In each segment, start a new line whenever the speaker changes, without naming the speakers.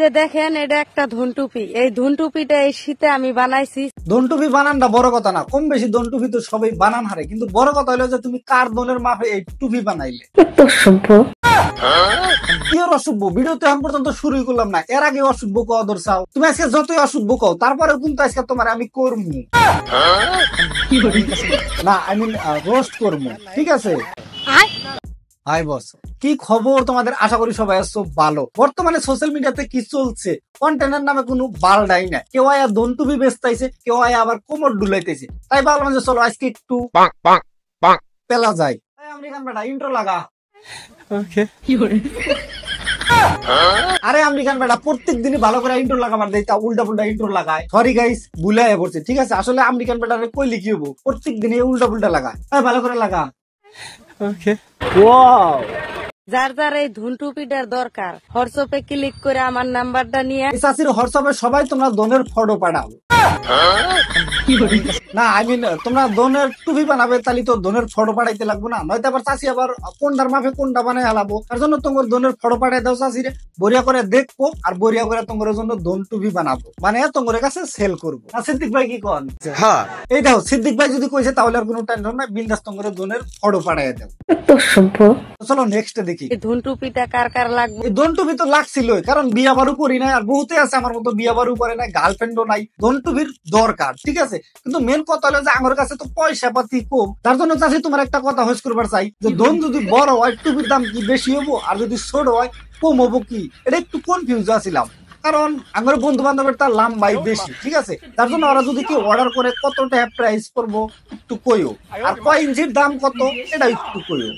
যে দেখেন এটা একটা ধুনটুপি, এই ধুনটুপিটা এই শীতে আমি বানাইছি।
ধনটুপি বানানটা বড় কথা না, কম বেশি ধনটুপি তো সবাই বানান হারে, কিন্তু বড় কথা হলো যে তুমি কার দনের মাপে এই টুপি বানাইলে। কি আর অসভ্য, ভিডিও তো এখন পর্যন্ত শুরুই করলাম না, এর আগে অসভ্য কও দর্শাও। তুমি আজকে যতই অসভ্য কও তারপরেও কিন্তু আজকে তোমার আমি করমু না, আই মিন রোস্ট করমু, ঠিক আছে? হাই বস, কি খবর তোমাদের? আশা করি সবাই আছো ভালো। বর্তমানে সোশ্যাল মিডিয়াতে কি চলছে, কন্টেন্টের নামে কোনো বালডাই না। কেউ আয়া দন্তুবি বেচতাইছে, কেউ আয়া আবার কোমর ডুলাইতেছে। তাই ভাবলাম যে চলো আজকে একটু পেলা যায়। আমেরিকান বেটা ইন্ট্রো লাগা। আরে আমেরিকান বেটা প্রত্যেক দিনই ভালো করে ইন্ট্রো লাগাবার দেয়, তা উল্টা পুল্টা ইন্ট্রো লাগায়। সরি গাইস, ভুলে পড়ছে, ঠিক আছে? আসলে আমেরিকান বেটারে কইলে কি হবো, প্রত্যেক দিনই উল্টা পুল্টা লাগায়। ভালো করে লাগা।
যার যার এই ধুনটুপিটার দরকার, হোয়াটসঅ্যাপে ক্লিক করে আমার নাম্বারটা নিয়ে
চাষির হোয়াটসঅ্যাপে সবাই তোমরা দনের ফটো পাঠাও না, আই মিন তোমরা দনের টুপি বানাবে, তাহলে তো দনের ফটো পাঠাইতে লাগবে না, নয়তো আবার চাষি আবার কোনটার মাপে কোনটা বানাই হালাবো। তার জন্য তোমার দনের ফটো পাঠাই দাও চাষিরে, বরিয়া করে দেখবো আর বরিয়া করে তোমার জন্য দন টুপি বানাবো, মানে তোমার কাছে সেল করবো। সিদ্দিক ভাই কি কন? হ্যাঁ এই দেখো, সিদ্দিক ভাই যদি কইছে তাহলে আর কোনো টেনশন নাই, বিন্দাস তোমার দনের ফটো পাঠাই দাও। চলো নেক্সট দেখি
ধুনটুপিটা কার কার লাগবে।
এই দনটুপি তো লাগছিলই, কারণ বিয়া বারু করি নাই, আর বহুতে আছে আমার মতো বিয়া বারু করে নাই, গার্লফ্রেন্ডও নাই, দনটুপির দরকার, ঠিক আছে? কিন্তু মেন কথা হলো যে আমার কাছে তো পয়সা পাতি কম। তার জন্য চাষি তোমার একটা কথা হইস করবার চাই যে দন যদি বড় হয় টুপির দাম কি বেশি হবো, আর যদি ছোট হয় কম হবো কি? এটা একটু কনফিউজ আছিলাম, কারণ আমার বন্ধু বান্ধবের তার লাম্বাই বেশি, ঠিক আছে? তার জন্য ওরা যদি কেউ অর্ডার করে কত টাকা প্রাইস করবো একটু কইও, আর কয় ইঞ্চির দাম কত এটা একটু কইও।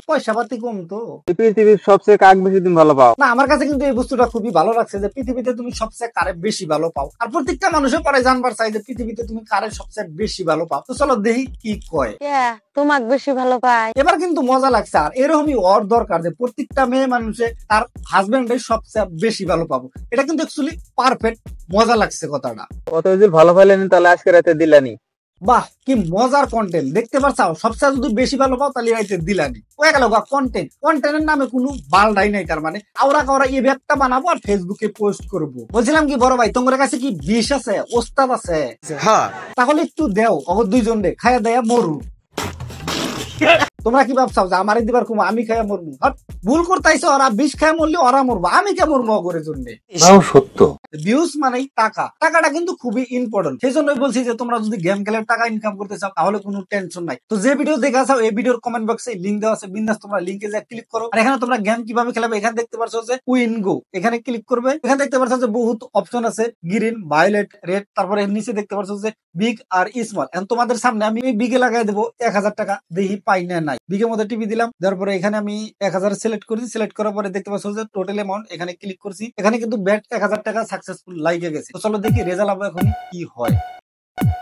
পয়সা পাতি কম তো।
পৃথিবীর সবচেয়ে কাক বেশি তুমি ভালো পাও?
না, আমার কাছে কিন্তু এই বস্তুটা খুবই ভালো লাগছে যে পৃথিবীতে তুমি সবচেয়ে কারে বেশি ভালো পাও, আর প্রত্যেকটা মানুষের পরে জানবার চাই যে পৃথিবীতে তুমি কারে সবচেয়ে বেশি ভালো পাও। তো চলো দেখি কি কয়।
তোমাক বেশি ভালো পাই।
এবার কিন্তু মজা লাগছে, আর এরকমই ওর দরকার যে প্রত্যেকটা মেয়ে মানুষে তার হাজবেন্ডের সবচেয়ে বেশি ভালো পাবো। এটা কিন্তু অ্যাকচুয়ালি পারফেক্ট, মজা লাগছে কথাটা।
অত যদি ভালো পাইলেনি তাহলে আজকে রাতে দিলানি।
বাহ, কি মজার কন্টেন্ট দেখতে পারছাও। সবচেয়ে যদি বেশি ভালো পাও তাহলে রাইতে দিলানি। ওই গেল কন্টেন্ট, কন্টেন্টের নামে কোনো বালডাই নাই। তার মানে আওরা কাওরা এই ব্যাগটা বানাবো আর ফেসবুকে পোস্ট করবো। বলছিলাম কি বড় ভাই, তোমার কাছে কি বিষ আছে, ওস্তাদ আছে? হ্যাঁ, তাহলে একটু দেও, অগর দুইজন রে খাইয়া দেয়া মরু। তোমরা কি ভাবছাও যে আমার দিবার কুমা আমি খাইয়া মরবো? ভুল করতেছো, ওরা বিষ খাইয়া মরলে ওরা মরবো, আমি কে মরবো অগরের জন্য?
সত্য।
ভিউজ মানেই টাকা, টাকাটা কিন্তু খুবই ইম্পর্টেন্ট। সেই জন্যই বলছি যে তোমরা যদি গেম খেলে টাকা ইনকাম করতে চাও তাহলে কোনো টেনশন নাই। তো যে ভিডিও দেখা চাও এই ভিডিওর কমেন্ট বক্সে লিংক দেওয়া আছে, বিন্দাস তোমরা লিংকে যা ক্লিক করো। আর এখানে তোমরা গেম কিভাবে খেলাবে এখানে দেখতে পাচ্ছ যে উইন গো, এখানে ক্লিক করবে। এখানে দেখতে পাচ্ছ যে বহুত অপশন আছে, গ্রিন, ভায়োলেট, রেড, তারপরে নিচে দেখতে পাচ্ছ যে বিগ আর স্মল। এখন তোমাদের সামনে আমি বিগে লাগাই দেবো 1000 টাকা, দেখি পাই না নাই। বিগের মধ্যে টিপি দিলাম, দেওয়ার পরে এখানে আমি 1000 সিলেক্ট করছি। সিলেক্ট করার পরে দেখতে পাচ্ছ যে টোটাল অ্যামাউন্ট, এখানে ক্লিক করছি। এখানে কিন্তু ব্যাট 1000 টাকা সাকসেসফুল লাইকে গেছে। তো চলো দেখি রেজাল্ট আবার এখন কি হয়।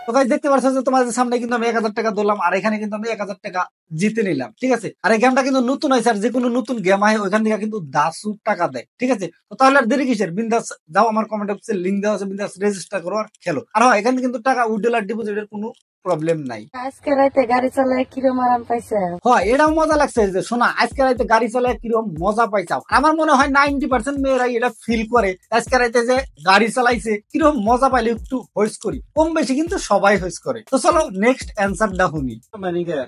তো গাইস দেখতে পাচ্ছ যে তোমাদের সামনে কিন্তু আমি 1000 টাকা দিলাম, আর এখানে কিন্তু আমি 1000 টাকা জিতে নিলাম, ঠিক আছে? আর এই গেমটা কিন্তু নতুন হয়েছে, আর যে কোনো নতুন গেম হয় ওইখান থেকে কিন্তু 10 টাকা দেয়, ঠিক আছে? তো তাহলে আর দেরি কিসের, বিন্দাস যাও, আমার কমেন্ট বক্সে লিংক দেওয়া আছে, বিন্দাস রেজিস্টার করো আর খেলো। আর হ্যাঁ, এখানে কিন্তু টাকা উইথড্রল আর ডিপোজিটের কোনো প্রবলেম নাই।
আজকে রাতে গাড়ি চালায় কিরম আরাম পাইছে?
হয়, এটাও মজা লাগছে যে শোনা আজকে রাতে গাড়ি চালায় কিরকম মজা পাইছাও। আমার মনে হয় 90% মেয়েরাই এটা ফিল করে আজকে রাতে যে গাড়ি চালাইছে কিরকম মজা পাইলে একটু হইস করি। কম বেশি কিন্তু সবাই হইস করে। তো চলো নেক্সট অ্যান্সারটা শুনি।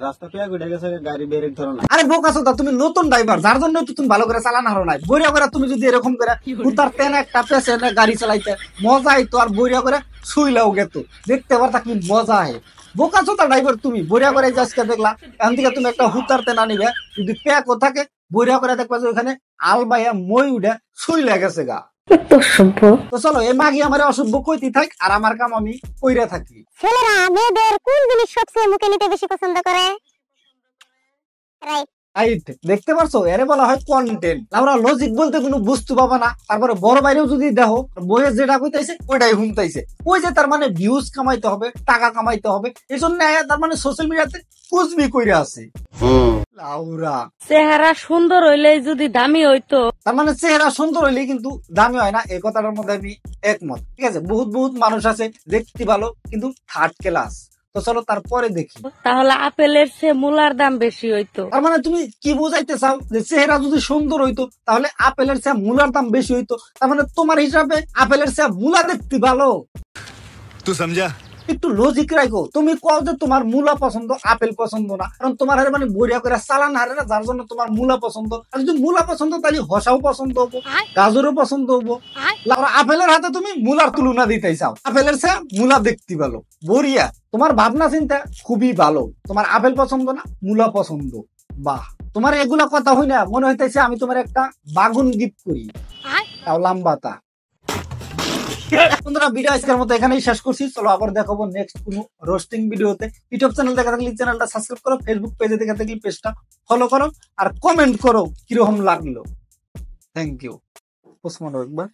রাস্তা পেয়ে ঘুরে গেছে, গাড়ি বেরেক ধরো না।
আরে বোকা চোদা, তুমি নতুন ড্রাইভার, যার জন্য তুমি ভালো করে চালানো হারো নাই। বইরা করে তুমি যদি এরকম করে উতার তেন একটা পেছনে গাড়ি চালাইতে মজা আইতো, আর বইরা করে শুইলাও গেত, দেখতে পারতা কি মজা হয়। বোকা চোদা ড্রাইভার তুমি, বইরা করে আজকে দেখলা। এখান থেকে তুমি একটা হুতার তেনা নিবে, যদি প্যাকও থাকে বইরা করে দেখবা যে ওখানে আলবাইয়া মই উঠে শুইলা গেছে গা। তো চলো এই মাগি আমার অসভ্য কইতে থাক, আর আমার কাম আমি কইরা থাকি।
ছেলেরা মেয়েদের কোন জিনিস সবচেয়ে মুখে নিতে বেশি পছন্দ করে? রাইট,
দেখতে পারছো, এরে বলা হয় কন্টেন্ট। আমরা লজিক বলতে কোনো বুঝতে পাবা না। তারপরে বড় বাইরেও যদি দেখো বইয়ের যেটা কইতাইছে ওইটাই হুমতাইছে, ওই যে তার মানে ভিউজ কামাইতে হবে, টাকা কামাইতে হবে, এই জন্য তার মানে সোশ্যাল মিডিয়াতে কুচবি কইরা আছে। লাউরা
চেহারা সুন্দর হইলে যদি দামি হইতো,
তার মানে চেহারা সুন্দর হইলে কিন্তু দামি হয় না, এই কথাটার মধ্যে আমি একমত, ঠিক আছে? বহুত বহুত মানুষ আছে দেখতে ভালো কিন্তু থার্ড ক্লাস। তো চলো তারপরে দেখি।
তাহলে আপেলের চেয়ে মূলার দাম বেশি হইতো।
তার মানে তুমি কি বোঝাইতে চাও যে চেহারা যদি সুন্দর হইতো তাহলে আপেলের চেয়ে মূলার দাম বেশি হইতো? তার মানে তোমার হিসাবে আপেলের চেয়ে মূলা দেখতে ভালো?
तू समझा?
একটু লজিক রাখো। তুমি কও যে তোমার মূলা পছন্দ, আপেল পছন্দ না, কারণ তোমার হারে মানে বড়িয়া করে চালান হারে না, যার জন্য তোমার মূলা পছন্দ। আর যদি মূলা পছন্দ তাহলে হসাও পছন্দ হবো, গাজরও পছন্দ হবো। আর আপেলের হাতে তুমি মূলার তুলনা দিতে চাও, আপেলের চেয়ে মূলা দেখতে ভালো। বড়িয়া, তোমার ভাবনা চিন্তা খুবই ভালো। তোমার আপেল পছন্দ না, মূলা পছন্দ। বাহ, তোমার এগুলা কথা হই না মনে হইতেছে আমি তোমার একটা বাগুন গিফট করি, তাও লাম্বাতা। বন্ধুরা, ভিডিও আজকের মতো এখানেই শেষ করছি। চলো আবার দেখাবো নেক্সট কোনো রোস্টিং ভিডিওতে। ইউটিউব চ্যানেল দেখা থাকলে চ্যানেলটা সাবস্ক্রাইব করো, ফেসবুক পেজে দেখা থাকলে পেজটা ফলো করো, আর কমেন্ট করো কিরকম লাগলো। Thank you. ওসমান একবার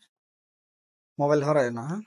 মোবাইল হারায় না, হ্যাঁ।